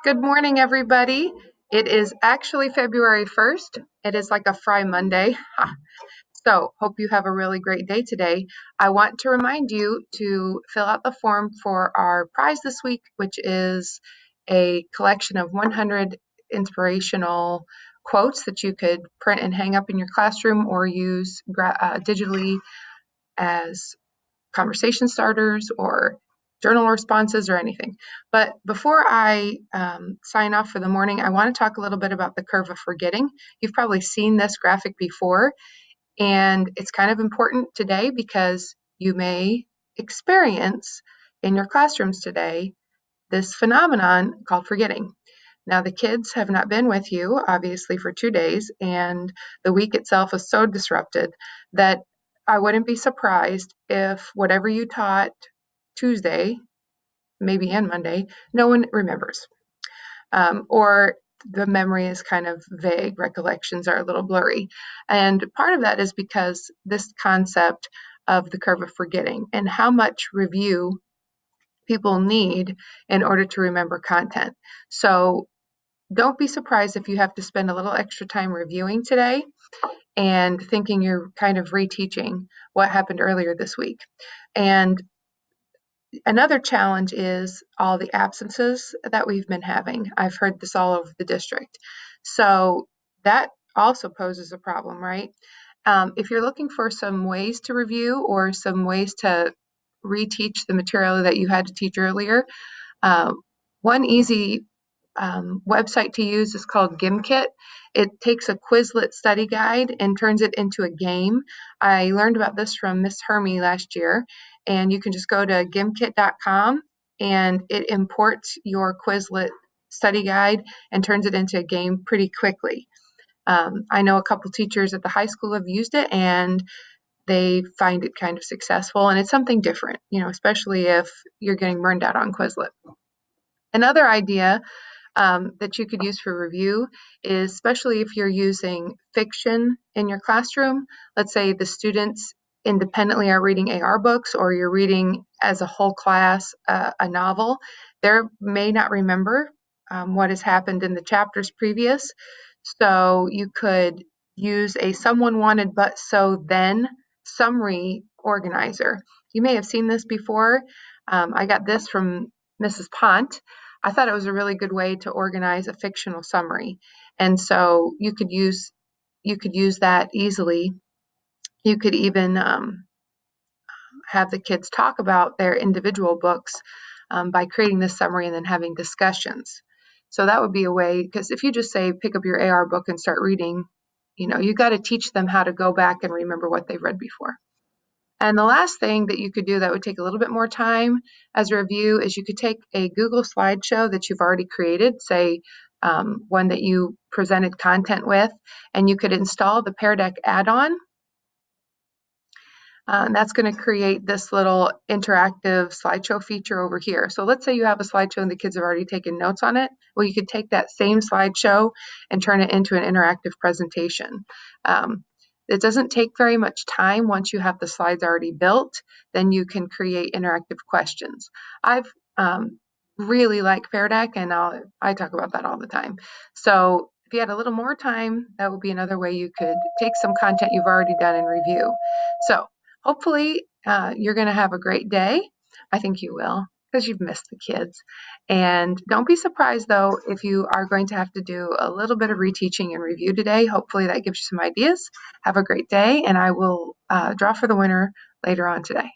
Good morning, everybody. It is actually February 1st. It is like a Fry Monday. So, hope you have a really great day today. I want to remind you to fill out the form for our prize this week, which is a collection of 100 inspirational quotes that you could print and hang up in your classroom or use digitally as conversation starters or journal responses or anything. But before I sign off for the morning, I want to talk a little bit about the curve of forgetting. You've probably seen this graphic before, and it's kind of important today because you may experience in your classrooms today this phenomenon called forgetting. Now, the kids have not been with you, obviously, for 2 days, and the week itself is so disrupted that I wouldn't be surprised if whatever you taught Tuesday, maybe and Monday, no one remembers. Or the memory is kind of vague, recollections are a little blurry. And part of that is because this concept of the curve of forgetting and how much review people need in order to remember content. So don't be surprised if you have to spend a little extra time reviewing today and thinking you're kind of reteaching what happened earlier this week. And another challenge is all the absences that we've been having. I've heard this all over the district. So that also poses a problem, right? If you're looking for some ways to review or some ways to reteach the material that you had to teach earlier, one easy website to use is called Gimkit. It takes a Quizlet study guide and turns it into a game. I learned about this from Miss Hermie last year, and you can just go to gimkit.com and it imports your Quizlet study guide and turns it into a game pretty quickly. I know a couple teachers at the high school have used it and they find it kind of successful, and it's something different, especially if you're getting burned out on Quizlet. Another idea that you could use for review is, especially if you're using fiction in your classroom. Let's say the students independently are reading AR books, or you're reading as a whole class a novel. They may not remember what has happened in the chapters previous. So you could use a someone wanted but so then summary organizer. You may have seen this before. I got this from Mrs. Pont. I thought it was a really good way to organize a fictional summary. And so you could use that easily. You could even have the kids talk about their individual books by creating this summary and then having discussions. So that would be a way, because if you just say pick up your AR book and start reading, you got to teach them how to go back and remember what they've read before. And the last thing that you could do that would take a little bit more time as a review is you could take a Google slideshow that you've already created, say one that you presented content with, and you could install the Pear Deck add-on. That's going to create this little interactive slideshow feature over here. So let's say you have a slideshow and the kids have already taken notes on it. Well, you could take that same slideshow and turn it into an interactive presentation. It doesn't take very much time once you have the slides already built. Then you can create interactive questions. I've really like Pear Deck, and I talk about that all the time. So if you had a little more time, that would be another way you could take some content you've already done and review. So hopefully you're going to have a great day. I think you will, because you've missed the kids. And don't be surprised, though, if you are going to have to do a little bit of reteaching and review today. Hopefully that gives you some ideas. Have a great day, and I will draw for the winner later on today.